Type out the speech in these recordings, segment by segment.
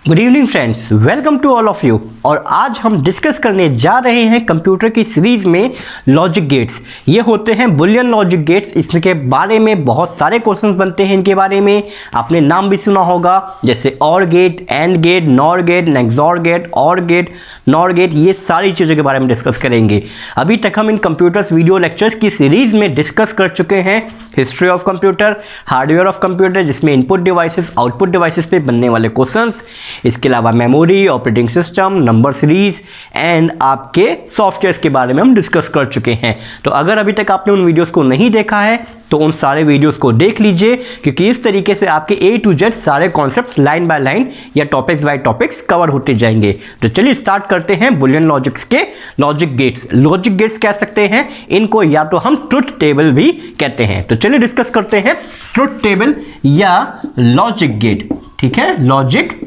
Good evening friends, welcome to all of you. और आज हम डिस्कस करने जा रहे हैं कंप्यूटर की सीरीज में लॉजिक गेट्स। ये होते हैं बुलियन लॉजिक गेट्स। इसके बारे में बहुत सारे क्वेश्चंस बनते हैं। इनके बारे में आपने नाम भी सुना होगा, जैसे OR gate, AND gate, NOR gate, XNOR gate, OR gate, NOR gate. ये सारी चीज़ों के बारे में डिस्कस करेंगे। अभी तक हम इन कंप्यूटर्स वीडियो लेक्चर्स की सीरीज में डिस्कस कर चुके हैं history of computer, hardware of computer, जिसमें इनपुट डिवाइसेस, आउटपुट डिवाइसेस पे बनने वाले क्वेश्चंस, इसके अलावा memory, operating system, number series and आपके सॉफ्टवेयर्स के बारे में हम डिस्कस कर चुके हैं। तो अगर अभी तक आपने उन वीडियोस को नहीं देखा है तो उन सारे वीडियोस को देख लीजिए, क्योंकि इस तरीके से आपके A to Z सारे कॉन्सेप्ट लाइन बाय लाइन या टॉपिक्स बाय टॉपिक्स कवर होते जाएंगे। तो चलिए स्टार्ट करते हैं बुलियन लॉजिक्स के लॉजिक गेट्स। लॉजिक गेट्स कह सकते हैं इनको, या तो हम ट्रुथ टेबल भी कहते हैं। तो चलिए डिस्कस करते हैं ट्रुथ टेबल या लॉजिक गेट। ठीक है, लॉजिक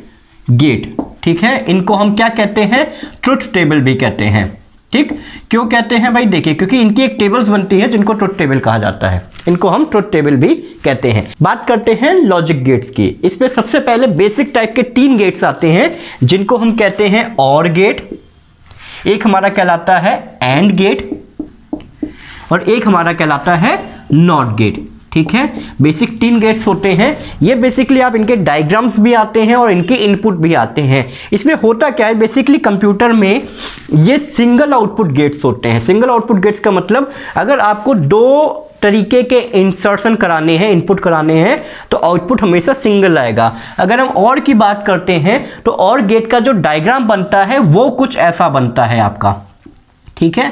गेट, ठीक है, इनको हम क्या कहते हैं? ट्रुथ टेबल भी कहते हैं। ठीक, क्यों कहते हैं भाई? देखिए, क्योंकि इनकी एक टेबल्स बनती है जिनको ट्रुथ टेबल कहा जाता है। इनको हम ट्रुथ टेबल भी कहते हैं। बात करते हैं लॉजिक गेट्स की। इसमें सबसे पहले बेसिक टाइप के 3 गेट्स आते हैं जिनको हम कहते हैं और गेट, एक हमारा कहलाता है एंड गेट, और एक हमारा कहलाता है नॉट गेट। ठीक है, बेसिक 3 गेट्स होते हैं। ये बेसिकली आप इनके डायग्राम्स भी आते हैं और इनके इनपुट भी आते हैं। इसमें होता क्या है, बेसिकली कंप्यूटर में ये सिंगल आउटपुट गेट्स होते हैं। सिंगल आउटपुट गेट्स का मतलब, अगर आपको 2 तरीके के इंसर्शन कराने हैं, इनपुट कराने हैं, तो आउटपुट हमेशा सिंगल आएगा। अगर हम और की बात करते हैं तो और गेट का जो डायग्राम बनता है वो कुछ ऐसा बनता है आपका। ठीक है,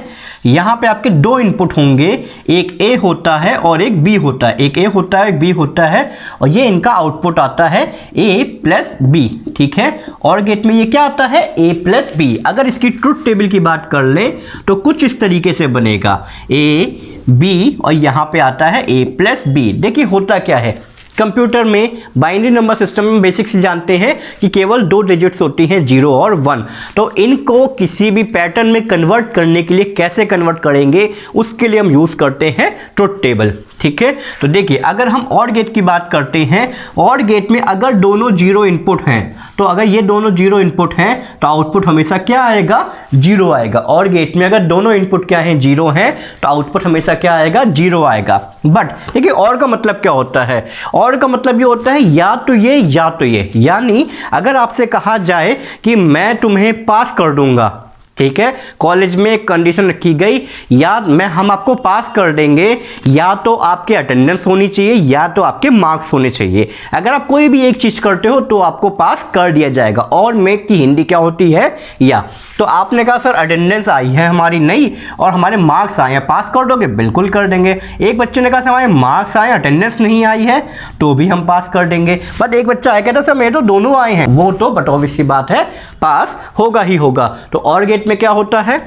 यहां पे आपके 2 इनपुट होंगे, एक A होता है और एक B होता है। एक A होता है, एक B होता है, और ये इनका आउटपुट आता है A प्लस B। ठीक है, और गेट में ये क्या आता है? A plus B। अगर इसकी ट्रुथ टेबल की बात कर ले तो कुछ इस तरीके से बनेगा, A B और यहां पे आता है A प्लस B। देखिए होता क्या है, कंप्यूटर में बाइनरी नंबर सिस्टम में बेसिक से जानते हैं कि केवल 2 डिजिट्स होती हैं, 0 और 1। तो इनको किसी भी पैटर्न में कन्वर्ट करने के लिए कैसे कन्वर्ट करेंगे, उसके लिए हम यूज करते हैं ट्रुथ टेबल। ठीक है, तो देखिए अगर हम और गेट की बात करते हैं, और गेट में अगर दोनों 0 इनपुट हैं, तो अगर ये दोनों 0 इनपुट हैं तो आउटपुट हमेशा क्या आएगा? 0 आएगा। और गेट में अगर दोनों इनपुट क्या हैं? 0 हैं, तो आउटपुट हमेशा क्या आएगा? 0 आएगा। बट देखिए और का मतलब क्या होता है? और का मतलब ये होता है या तो ये या तो ये। यानी अगर आपसे कहा जाए कि मैं तुम्हें पास कर दूंगा, ठीक है, कॉलेज में एक कंडीशन रखी गई, या हम आपको पास कर देंगे, या तो आपके अटेंडेंस होनी चाहिए या तो आपके मार्क्स होने चाहिए। अगर आप कोई भी एक चीज करते हो तो आपको पास कर दिया जाएगा। और में की हिंदी क्या होती है? या। तो आपने कहा सर अटेंडेंस आई है हमारी नहीं और हमारे मार्क्स आए हैं, पास कर दोगे? बिल्कुल कर देंगे। एक बच्चे ने कहा सर हमारे मार्क्स आए, अटेंडेंस नहीं आई है, तो भी हम पास कर देंगे। बट एक बच्चा आया कहता सर मेरे तो दोनों आए हैं, वो तो बट ऑब्वियस सी बात है पास होगा ही होगा। तो और गेट में क्या होता है?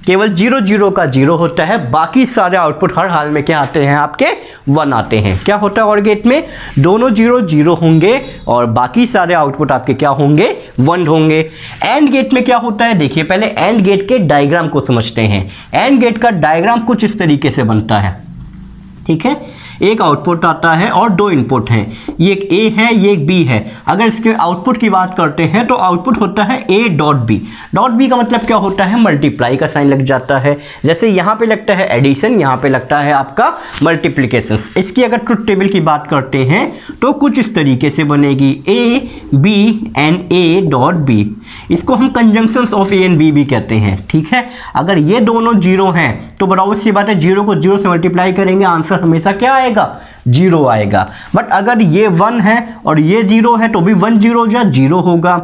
केवल 0 0 का 0 होता है, बाकी सारे आउटपुट हर हाल में क्या आते हैं? आपके 1 आते हैं। क्या होता है और गेट में? दोनों 0 0 होंगे और बाकी सारे आउटपुट आपके क्या होंगे? 1 होंगे। एंड गेट में क्या होता है? देखिए पहले एंड गेट के डायग्राम को समझते हैं। एंड गेट का डायग्राम कुछ इस तरीके से बनता है। ठीक है, एक आउटपुट आता है और 2 इनपुट हैं, ये एक A है, ये एक B है। अगर इसके आउटपुट की बात करते हैं तो आउटपुट होता है A dot B। Dot B का मतलब क्या होता है? मल्टीप्लाई का साइन लग जाता है। जैसे यहाँ पे लगता है एडिशन, यहाँ पे लगता है आपका मल्टीप्लिकेशन। इसकी अगर ट्रुथ टेबल की बात करते हैं तो कुछ इस तरीके से बनेगी, A B and A dot B। इसको हम conjunctions of A and B भी कहते हैं। ठीक है, अगर ये दोनों 0 हैं तो बराबर सी बात है, 0 को 0 से मल्टीप्लाई करेंगे, आंसर हमेशा क्या आएगा? 0 आएगा। बट अगर ये 1 है और ये 0 है तो भी 1 0 या 0 होगा।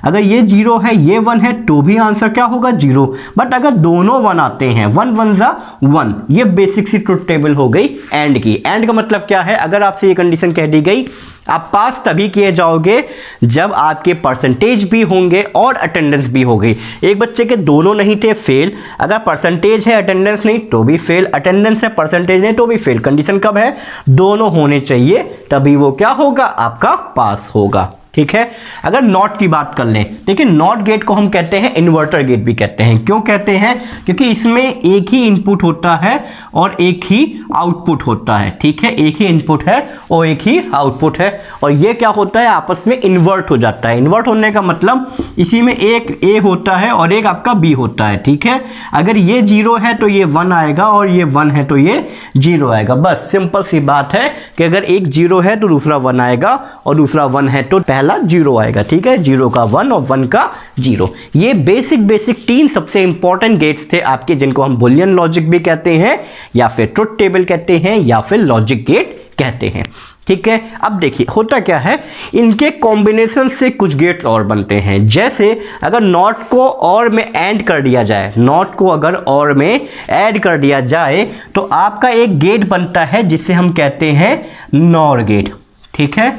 अगर ये 0 है, ये 1 है, तो भी आंसर क्या होगा? 0। बट अगर दोनों 1 आते हैं, 1 1 जा 1, ये बेसिक सी ट्रुथ टेबल हो गई एंड की। एंड का मतलब क्या है? अगर आपसे ये कंडीशन कह दी गई, आप पास तभी किए जाओगे जब आपके परसेंटेज भी होंगे और अटेंडेंस भी होगी। एक बच्चे के दोनों नहीं थे, फेल। अगर परसेंटेज है अटेंडेंस नहीं तो भी फेल, अटेंडेंस है परसेंटेज नहीं तो भी फेल। कंडीशन कब है? दोनों होने चाहिए, तभी वो क्या होगा? आपका पास होगा। ठीक है। अगर नॉट की बात कर लें, देखिए नॉट गेट को हम कहते हैं इन्वर्टर गेट भी कहते हैं। क्यों कहते हैं? क्योंकि इसमें एक ही इनपुट होता है और एक ही आउटपुट होता है, ठीक है। एक ही इनपुट है और एक ही आउटपुट है, और ये क्या होता है, आपस में इन्वर्ट हो जाता है। इन्वर्ट होने का मतलब इसी में एक ए होता है और एक आपका बी होता है, ठीक है। अगर ये 0 है तो ये 1 आएगा, और ये 1 है तो ये 0 आएगा। बस सिंपल सी बात है कि अगर एक 0 है तो दूसरा 1 आएगा, और दूसरा 1 है तो पहला 0 आएगा, ठीक है। 0 का 1 और 1 का 0। ये बेसिक 3 सबसे इंपॉर्टेंट गेट्स थे आपके, जिनको हम बुलियन लॉजिक भी कहते हैं, या फिर ट्रुथ टेबल कहते हैं, या फिर लॉजिक गेट कहते हैं, ठीक है। अब देखिए होता क्या है, इनके कॉम्बिनेशन से कुछ गेट्स और बनते हैं। जैसे अगर नॉट को और में ऐड कर दिया जाए, नॉट को अगर और में ऐड कर दिया जाए तो आपका एक गेट बनता है जिसे हम कहते हैं नॉर गेट, ठीक है।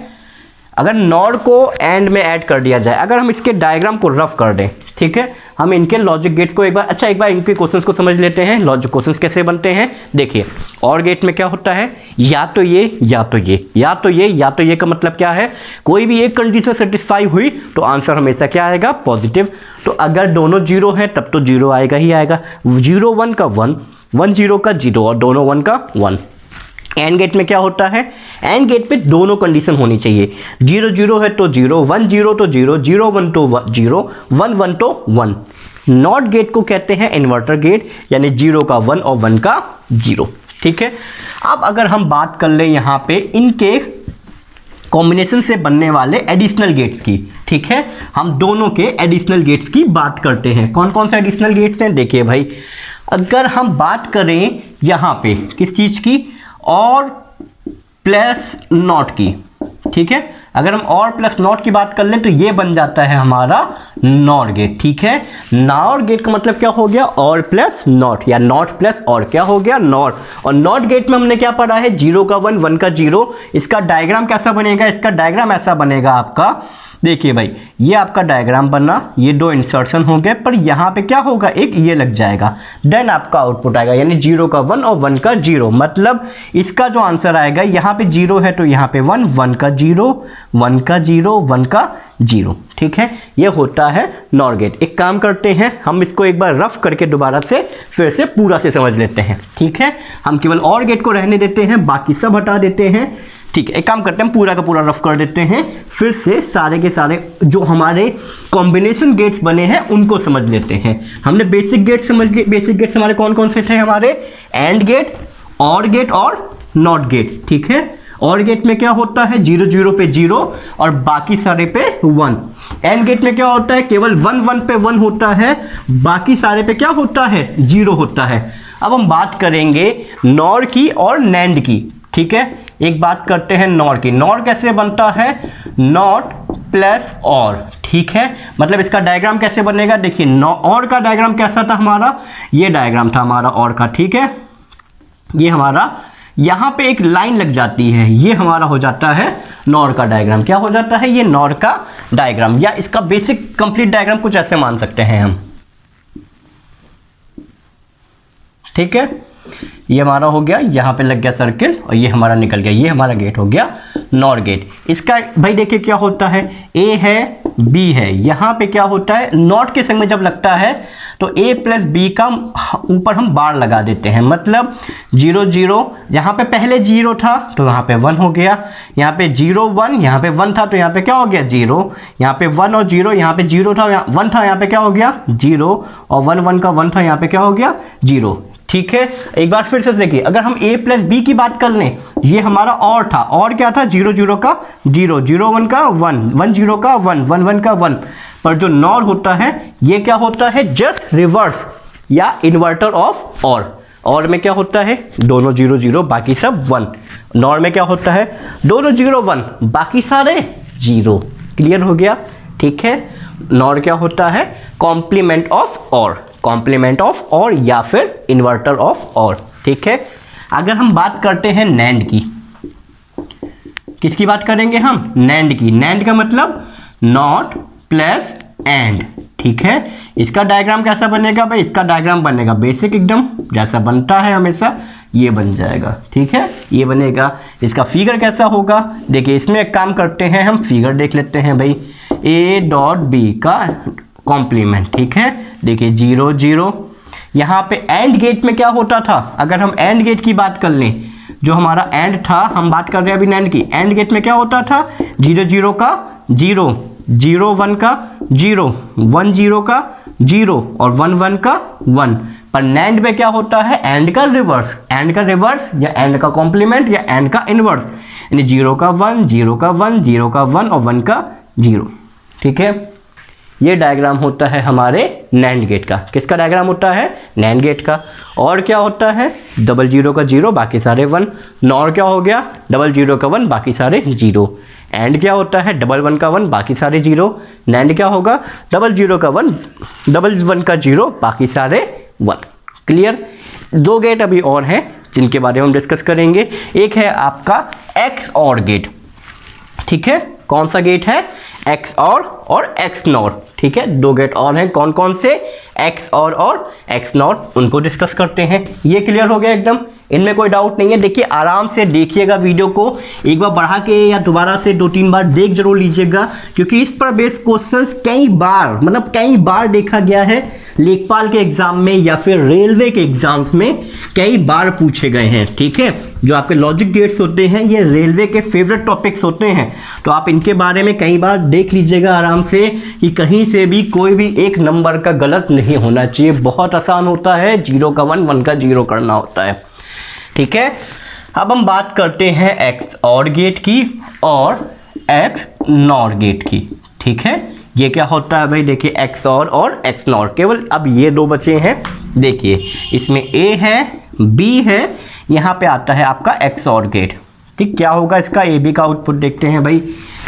अगर नॉर को एंड में ऐड कर दिया जाए, अगर हम इसके डायग्राम को रफ कर दें, ठीक है, हम इनके लॉजिक गेट्स को एक बार इनके क्वेश्चंस को समझ लेते हैं। लॉजिक क्वेश्चंस कैसे बनते हैं, देखिए और गेट में क्या होता है, या तो ये या तो ये, या तो ये या तो ये का मतलब क्या है, कोई भी एक कंडीशन सेटिस्फाई हुई तो आंसर हमेशा क्या आएगा, पॉजिटिव। तो अगर दोनों 0 है तब तो 0 आएगा ही आएगा। 0 1 का 1, 1 0 का 0, और दोनों 1 का 1। एंड गेट में क्या होता है, एंड गेट पे दोनों कंडीशन होनी चाहिए। 0 0 है तो 0, 1 0 तो 0, 0 1 तो 0, 1 1 तो 1। नॉट गेट को कहते हैं इन्वर्टर गेट, यानी 0 का 1 और 1 का 0, ठीक है। अब अगर हम बात कर लें यहाँ पे इनके कॉम्बिनेशन से बनने वाले एडिशनल गेट्स की, ठीक है, हम दोनों के एडिशनल गेट्स की बात करते हैं। कौन कौन से एडिशनल गेट्स हैं, देखिए भाई, अगर हम बात करें यहाँ पे किस चीज़ की, और प्लस नॉट की, ठीक है। अगर हम और प्लस नॉट की बात कर लें तो ये बन जाता है हमारा नॉर गेट, ठीक है। नॉर गेट का मतलब क्या हो गया, और प्लस नॉट, या नॉट प्लस और क्या हो गया, नॉट। और नॉट गेट में हमने क्या पढ़ा है, 0 का 1, 1 का 0। इसका डायग्राम कैसा बनेगा, इसका डायग्राम ऐसा बनेगा आपका, देखिए भाई, ये आपका डायग्राम बना, ये 2 इंसर्शन हो गए, पर यहाँ पे क्या होगा, एक ये लग जाएगा, देन आपका आउटपुट आएगा, यानी 0 का 1 और 1 का 0। मतलब इसका जो आंसर आएगा, यहाँ पे 0 है तो यहाँ पे 1, 1 का 0, 1 का 0, 1 का 0, ठीक है। ये होता है नॉर गेट। एक काम करते हैं, हम इसको एक बार रफ करके दोबारा से फिर से पूरा से समझ लेते हैं, ठीक है। हम केवल और गेट को रहने देते हैं, बाकी सब हटा देते हैं, ठीक है। एक काम करते हैं, पूरा का पूरा रफ कर देते हैं, फिर से सारे के सारे जो हमारे कॉम्बिनेशन गेट्स बने हैं उनको समझ लेते हैं। हमने बेसिक गेट समझ लिए। बेसिक गेट्स हमारे कौन कौन से थे, हमारे एंड गेट, और गेट और नॉट गेट, ठीक है। और गेट में क्या होता है, 0 0 पे 0 और बाकी सारे पे 1। एंड गेट में क्या होता है, केवल 1 1 पे 1 होता है, बाकी सारे पे क्या होता है, 0 होता है। अब हम बात करेंगे नॉर की और नैंड की, ठीक है। एक बात करते हैं नॉर की। नॉर कैसे बनता है, नॉट प्लस और, ठीक है। मतलब इसका डायग्राम कैसे बनेगा, देखिए और का डायग्राम कैसा था हमारा, ये डायग्राम था हमारा और का, ठीक है। ये हमारा यहाँ पे एक लाइन लग जाती है, ये हमारा हो जाता है नॉर का डायग्राम। क्या हो जाता है, ये नॉर का डायग्राम, या इसका बेसिक कंप्लीट डायग्राम कुछ ऐसे मान सकते हैं हम, ठीक है। ये हमारा हो गया, यहाँ पे लग गया सर्किल, और ये हमारा निकल गया, ये हमारा गेट हो गया नॉर गेट। इसका भाई देखिए क्या होता है, ए है बी है, यहाँ पे क्या होता है, नॉट के संग में जब लगता है तो ए प्लस बी का ऊपर हम बार लगा देते हैं। मतलब 0 0, यहाँ पे पहले 0 था तो यहाँ पे 1 हो गया, यहाँ पे 0 1, यहाँ पे 1 था तो यहाँ पे क्या हो गया 0, यहाँ पे 1 और 0, यहाँ पे 0 था 1 था, यहाँ पे क्या हो गया 0, और 1 1 का 1 था, यहाँ पे क्या हो गया 0, ठीक है। एक बार फिर से देखिए, अगर हम a प्लस बी की बात कर लें, ये हमारा और था, और क्या था 0 0 का 0, 0 1 का 1, 1 0 का 1, 1 1 का 1। पर जो नॉर होता है ये क्या होता है, जस्ट रिवर्स या इन्वर्टर ऑफ और में क्या होता है, दोनों 0 0 बाकी सब 1। नॉर में क्या होता है, दोनों 0 1 बाकी सारे 0। क्लियर हो गया, ठीक है। नॉर क्या होता है, कॉम्प्लीमेंट ऑफ कॉम्प्लीमेंट ऑफ और या फिर इन्वर्टर ऑफ और, ठीक है। अगर हम बात करते हैं नैंड की, किसकी बात करेंगे हम, नैंड की। नैंड का मतलब नॉट प्लस एंड, ठीक है। इसका डायग्राम कैसा बनेगा भाई, इसका डायग्राम बनेगा बेसिक एकदम जैसा बनता है हमेशा, ये बन जाएगा, ठीक है, ये बनेगा। इसका फिगर कैसा होगा, देखिए इसमें एक काम करते हैं, हम फिगर देख लेते हैं भाई, ए डॉट बी का कॉम्प्लीमेंट, ठीक है। देखिए 0 0, यहाँ पे एंड गेट में क्या होता था, अगर हम एंड गेट की बात कर लें, जो हमारा एंड था, हम बात कर रहे हैं अभी नैंड की, एंड गेट में क्या होता था, 0 0 का 0, 0 1 का 0, 1 0 का 0 और 1 1 का 1। पर नैंड में क्या होता है, एंड का रिवर्स, एंड का रिवर्स या एंड का कॉम्प्लीमेंट या एंड का इनवर्स, यानी 0 का 1, 0 का 1, 0 का 1 और 1 का 0, ठीक है। ये डायग्राम होता है हमारे नैंड गेट का। किसका डायग्राम होता है, नैंड गेट का। और क्या होता है, 0 0 का 0 बाकी सारे 1, नॉर क्या हो गया, 0 0 का 1 बाकी सारे 0, एंड क्या होता है, 1 1 का 1 बाकी सारे 0, नैंड क्या होगा, 0 0 का 1, 1 1 का 0 बाकी सारे 1। क्लियर। 2 गेट अभी और हैं जिनके बारे में हम डिस्कस करेंगे। एक है आपका एक्स और गेट, ठीक है। कौन सा गेट है, एक्स और एक्स नॉर, ठीक है। 2 गेट और हैं, कौन कौन से, एक्स और एक्स नॉर, उनको डिस्कस करते हैं। ये क्लियर हो गया एकदम, इनमें कोई डाउट नहीं है। देखिए आराम से देखिएगा वीडियो को, एक बार बढ़ा के या दोबारा से 2-3 बार देख जरूर लीजिएगा, क्योंकि इस पर बेस्ड क्वेश्चंस कई बार देखा गया है, लेखपाल के एग्जाम में या फिर रेलवे के एग्जाम्स में कई बार पूछे गए हैं, ठीक है। जो आपके लॉजिक गेट्स होते हैं ये रेलवे के फेवरेट टॉपिक्स होते हैं, तो आप इनके बारे में कई बार देख लीजिएगा आराम से, कि कहीं से भी कोई भी एक नंबर का गलत नहीं होना चाहिए। बहुत आसान होता है, 0 का 1, 1 का 0 करना होता है, ठीक है। अब हम बात करते हैं एक्स और गेट की और एक्स नॉर गेट की, ठीक है। ये क्या होता है भाई, देखिए एक्स और एक्स नॉर, केवल अब ये 2 बचे हैं। देखिए इसमें ए है, बी है, यहाँ पे आता है आपका एक्स और गेट, ठीक। क्या होगा इसका, ए बी का आउटपुट देखते हैं भाई।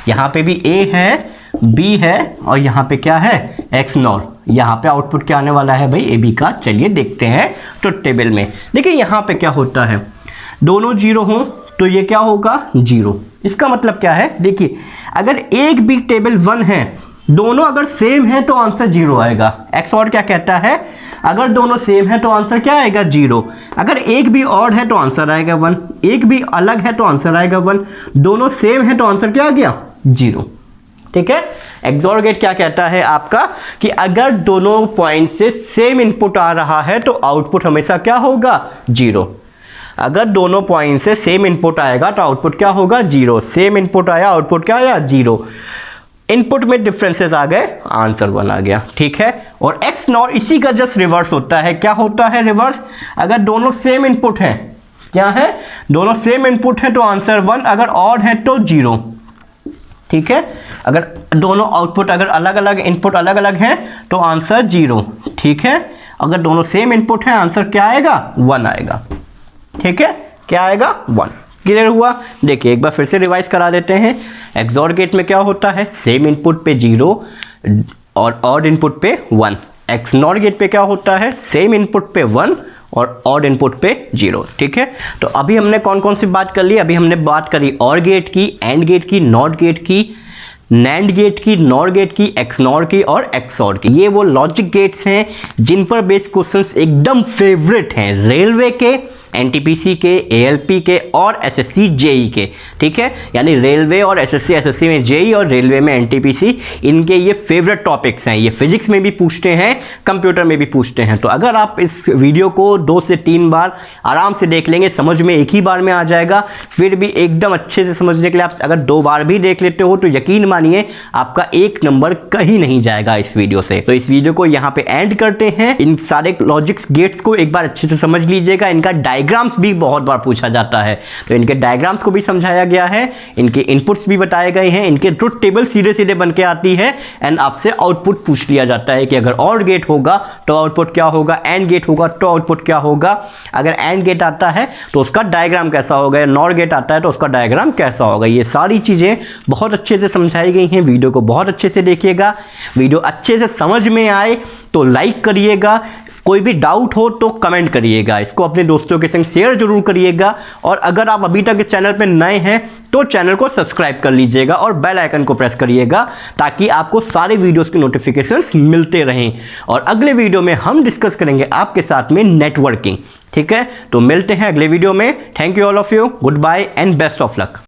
यहाँ पे भी ए है, बी है और यहाँ पे क्या है, एक्स नॉर। यहाँ पे आउटपुट क्या आने वाला है भाई, ए बी का। चलिए देखते हैं ट्रुथ टेबल में। देखिए यहाँ पे क्या होता है, दोनों 0 हों तो ये क्या होगा, 0। इसका मतलब क्या है, देखिए अगर एक भी टेबल 1 है, दोनों अगर सेम है तो आंसर 0 आएगा। एक्स और क्या कहता है, अगर दोनों सेम है तो आंसर क्या आएगा, 0। अगर एक भी ऑड है तो आंसर आएगा 1, एक भी अलग है तो आंसर आएगा 1, दोनों सेम है तो आंसर क्या आ गया, 0, ठीक है। एक्सऑर गेट क्या कहता है आपका, कि अगर दोनों पॉइंट से सेम इनपुट आ रहा है तो आउटपुट हमेशा क्या होगा, 0। अगर दोनों पॉइंट से सेम इनपुट आएगा तो आउटपुट क्या होगा, 0। सेम इनपुट आया, आउटपुट क्या आया, 0। इनपुट में डिफरेंसेस आ गए, आंसर 1 आ गया, ठीक है। और एक्स नॉर इसी का जस्ट रिवर्स होता है। क्या होता है रिवर्स, अगर दोनों सेम इनपुट है, क्या है, दोनों सेम इनपुट है तो आंसर 1, अगर ऑड है तो 0, ठीक है। अगर दोनों आउटपुट, अगर अलग अलग इनपुट अलग अलग हैं तो आंसर 0, ठीक है। अगर दोनों सेम इनपुट है आंसर क्या आएगा, 1 आएगा, ठीक है। क्या आएगा, 1। क्लियर हुआ। देखिए एक बार फिर से रिवाइज करा देते हैं। एक्सऑर गेट में क्या होता है, सेम इनपुट पे 0 और ऑड इनपुट पे 1। एक्स नॉर गेट पे क्या होता है, सेम इनपुट पे 1 और ऑड इनपुट पे 0, ठीक है। तो अभी हमने कौन कौन सी बात कर ली, अभी हमने बात करी और गेट की, एंड गेट की, नॉट गेट की, नैंड गेट की, नॉर गेट की, एक्स नॉर की और एक्स ऑर की। ये वो लॉजिक गेट्स हैं जिन पर बेस्ड क्वेश्चंस एकदम फेवरेट हैं रेलवे के, एनटीपीसी के, एएलपी के और एसएससी जेई के, ठीक है। यानी रेलवे और एसएससी में जेई और रेलवे में एनटीपीसी, इनके ये फेवरेट टॉपिक्स हैं। ये फिजिक्स में भी पूछते हैं, कंप्यूटर में भी पूछते हैं। तो अगर आप इस वीडियो को 2 से 3 बार आराम से देख लेंगे, समझ में एक ही बार में आ जाएगा। फिर भी एकदम अच्छे से समझने के लिए आप अगर 2 बार भी देख लेते हो तो यकीन मानिए आपका 1 नंबर कहीं नहीं जाएगा इस वीडियो से। तो इस वीडियो को यहाँ पे एंड करते हैं। इन सारे लॉजिक्स गेट्स को एक बार अच्छे से समझ लीजिएगा। इनका डायग्राम्स भी बहुत बार पूछा जाता है, तो इनके डायग्राम्स को भी समझाया गया है, इनके इनपुट्स भी बताए गए हैं, इनके ट्रुथ टेबल सीधे सीधे बन के आती है एंड आपसे आउटपुट पूछ लिया जाता है कि अगर और गेट होगा तो आउटपुट क्या होगा, एंड गेट होगा तो आउटपुट क्या होगा, अगर एंड गेट आता है तो उसका डायग्राम कैसा होगा, नॉर गेट आता है तो उसका डायग्राम कैसा होगा। ये सारी चीजें बहुत अच्छे से समझाई गई हैं। वीडियो को बहुत अच्छे से देखिएगा। वीडियो अच्छे से समझ में आए तो लाइक करिएगा कोई भी डाउट हो तो कमेंट करिएगा, इसको अपने दोस्तों के संग शेयर जरूर करिएगा। और अगर आप अभी तक इस चैनल पर नए हैं तो चैनल को सब्सक्राइब कर लीजिएगा और बेल आइकन को प्रेस करिएगा ताकि आपको सारे वीडियोस के नोटिफिकेशंस मिलते रहें। और अगले वीडियो में हम डिस्कस करेंगे आपके साथ में नेटवर्किंग। ठीक है, तो मिलते हैं अगले वीडियो में। Thank you all of you, goodbye and best of luck.